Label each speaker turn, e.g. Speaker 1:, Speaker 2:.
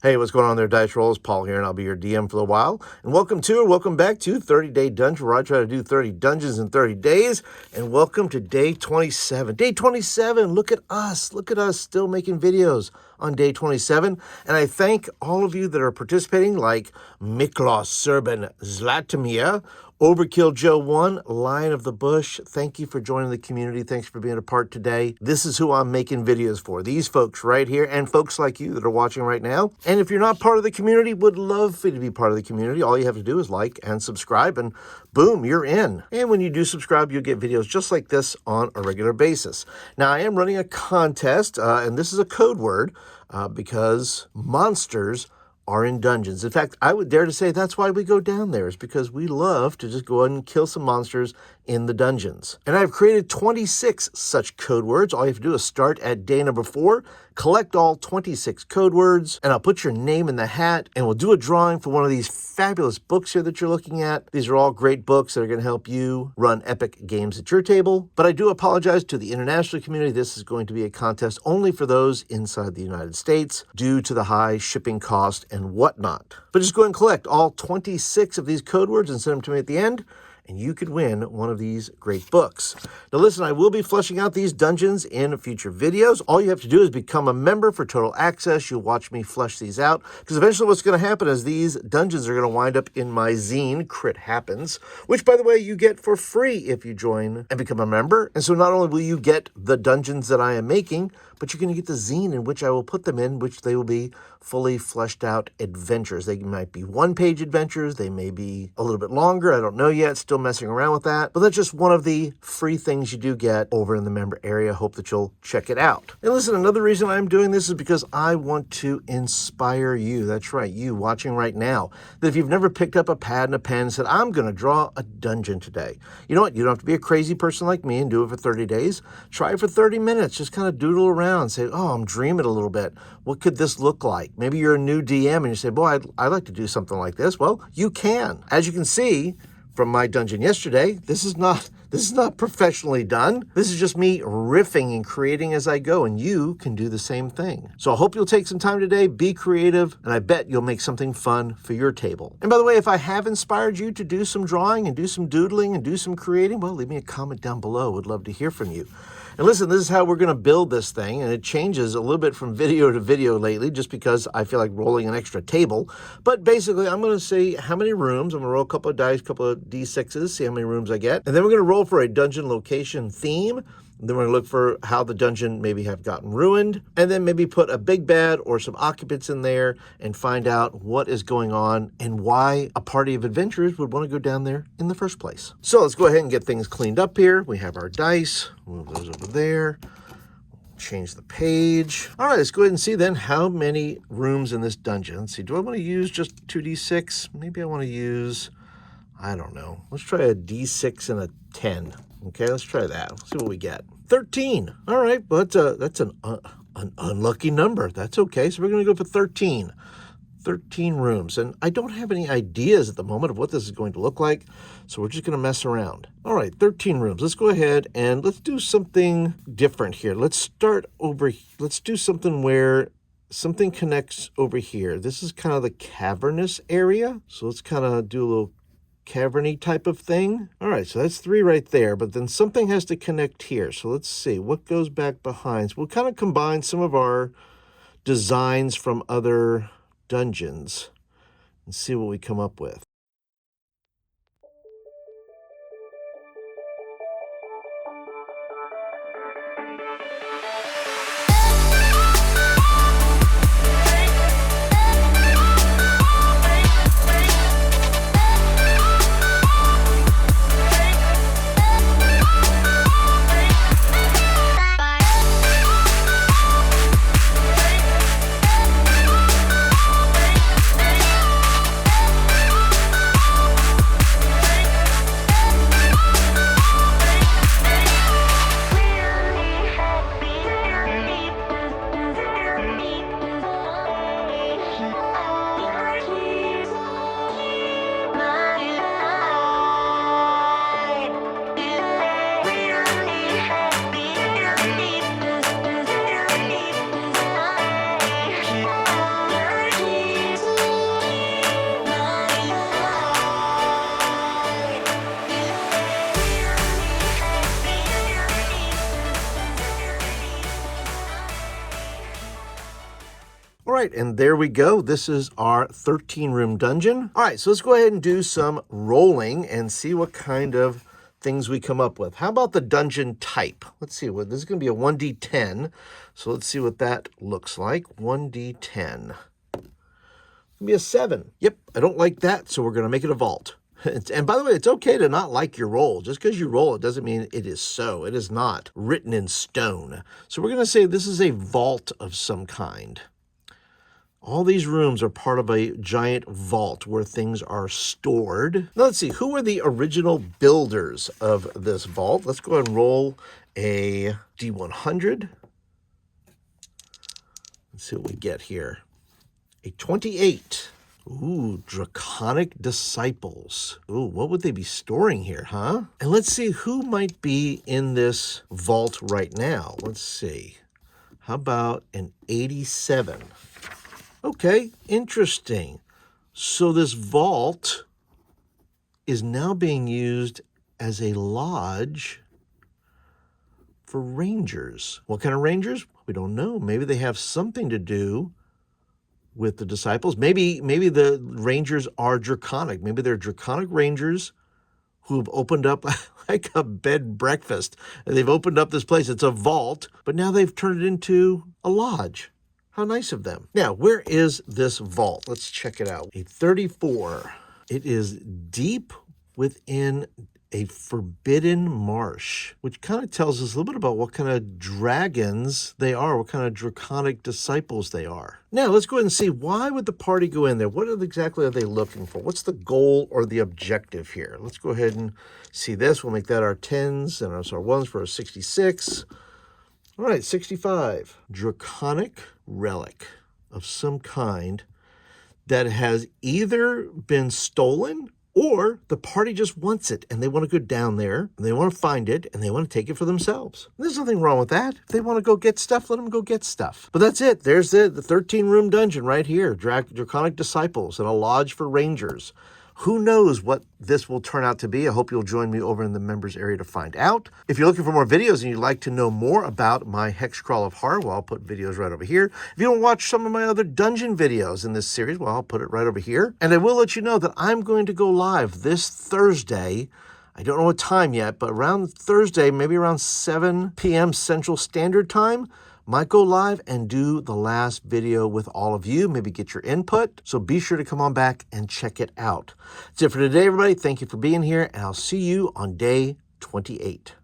Speaker 1: Hey, what's going on there, Dice Rollers? Paul here, and I'll be your DM for a while. And welcome back to 30-Day Dungeon, where I try to do 30 dungeons in 30 days. And welcome to day 27. Day 27, look at us still making videos on day 27. And I thank all of you that are participating, like Miklos Serban Zlatomir, Overkill Joe 1, Lion of the Bush. Thank you for joining the community. Thanks for being a part today. This is who I'm making videos for. These folks right here, and folks like you that are watching right now. And if you're not part of the community, would love for you to be part of the community. All you have to do is like and subscribe, and boom, you're in. And when you do subscribe, you'll get videos just like this on a regular basis. Now, I am running a contest, and this is a code word, because monsters are in dungeons. In fact, I would dare to say that's why we go down there, is because we love to just go ahead and kill some monsters in the dungeons. And I've created 26 such code words. All you have to do is start at day number 4, collect all 26 code words, and I'll put your name in the hat, and we'll do a drawing for one of these fabulous books here that you're looking at. These are all great books that are going to help you run epic games at your table. But I do apologize to the international community. This is going to be a contest only for those inside the United States due to the high shipping cost and whatnot. But just go ahead and collect all 26 of these code words and send them to me at the end, and you could win one of these great books. Now listen, I will be fleshing out these dungeons in future videos. All you have to do is become a member for total access. You'll watch me flesh these out, because eventually what's going to happen is these dungeons are going to wind up in my zine, Crit Happens, which, by the way, you get for free if you join and become a member. And so not only will you get the dungeons that I am making, but you're going to get the zine in which I will put them in, which they will be fully fleshed out adventures. They might be one-page adventures. They may be a little bit longer. I don't know yet. Still messing around with that. But that's just one of the free things you do get over in the member area. Hope that you'll check it out. And listen, another reason I'm doing this is because I want to inspire you. That's right, you watching right now. That if you've never picked up a pad and a pen and said, I'm going to draw a dungeon today. You know what? You don't have to be a crazy person like me and do it for 30 days. Try it for 30 minutes. Just kind of doodle around. Say, oh, I'm dreaming a little bit. What could this look like? Maybe you're a new DM and you say, boy, I'd like to do something like this. Well, you can. As you can see from my dungeon yesterday, this is not professionally done. This is just me riffing and creating as I go, and you can do the same thing. So I hope you'll take some time today, be creative, and I bet you'll make something fun for your table. And by the way, if I have inspired you to do some drawing and do some doodling and do some creating, well, leave me a comment down below. Would love to hear from you. And listen, this is how we're going to build this thing, and it changes a little bit from video to video lately just because I feel like rolling an extra table. But basically, I'm going to say how many rooms. I'm going to roll a couple of dice, a couple of D6s, see how many rooms I get. And then we're going to roll for a dungeon location theme. And then we're going to look for how the dungeon maybe have gotten ruined, and then maybe put a big bad or some occupants in there and find out what is going on and why a party of adventurers would want to go down there in the first place. So let's go ahead and get things cleaned up here. We have our dice. Move those over there. Change the page. All right, let's go ahead and see then how many rooms in this dungeon. Let's see, do I want to use just 2d6? Maybe I want to use, I don't know. Let's try a d6 and a 10. Okay, let's try that. Let's see what we get. 13. All right, but that's an unlucky number. That's okay. So we're going to go for 13. 13 rooms. And I don't have any ideas at the moment of what this is going to look like, so we're just going to mess around. All right, 13 rooms. Let's go ahead and let's do something different here. Let's start over. Let's do something where something connects over here. This is kind of the cavernous area. So let's kind of do a little caverny type of thing. All right, so that's 3 right there, but then something has to connect here. So let's see what goes back behind. So we'll kind of combine some of our designs from other dungeons and see what we come up with. right, and there we go. This is our 13-room dungeon. All right, so let's go ahead and do some rolling and see what kind of things we come up with. How about the dungeon type? Let's see. Well, this is going to be a 1d10, so let's see what that looks like. 1d10. Be a 7. Yep, I don't like that, so we're going to make it a vault. And by the way, it's okay to not like your roll. Just because you roll it doesn't mean it is so. It is not written in stone. So we're going to say this is a vault of some kind. All these rooms are part of a giant vault where things are stored. Now let's see, who were the original builders of this vault? Let's go ahead and roll a D100. Let's see what we get here. A 28. Ooh, draconic disciples. Ooh, what would they be storing here, huh? And let's see who might be in this vault right now. Let's see. How about an 87? Okay, interesting. So this vault is now being used as a lodge for rangers. What kind of rangers? We don't know. Maybe they have something to do with the disciples. Maybe the rangers are draconic. Maybe they're draconic rangers who have opened up like a bed and breakfast. And they've opened up this place. It's a vault, but now they've turned it into a lodge. How nice of them. Now, where is this vault? Let's check it out. A 34. It is deep within a forbidden marsh, which kind of tells us a little bit about what kind of dragons they are, what kind of draconic disciples they are. Now, let's go ahead and see, why would the party go in there? What exactly are they looking for? What's the goal or the objective here? Let's go ahead and see this. We'll make that our 10s and our 1s for a 66. All right, 65. Draconic relic of some kind that has either been stolen or the party just wants it and they want to go down there and they want to find it and they want to take it for themselves. There's nothing wrong with that. If they want to go get stuff, let them go get stuff. But that's it. There's the 13-room dungeon right here. Draconic disciples and a lodge for rangers. Who knows what this will turn out to be? I hope you'll join me over in the members area to find out. If you're looking for more videos and you'd like to know more about my Hex Crawl of Horror, well, I'll put videos right over here. If you want to watch some of my other dungeon videos in this series, well, I'll put it right over here. And I will let you know that I'm going to go live this Thursday. I don't know what time yet, but around Thursday, maybe around 7 p.m. Central Standard Time, might go live and do the last video with all of you, maybe get your input. So be sure to come on back and check it out. That's it for today, everybody. Thank you for being here, and I'll see you on day 28.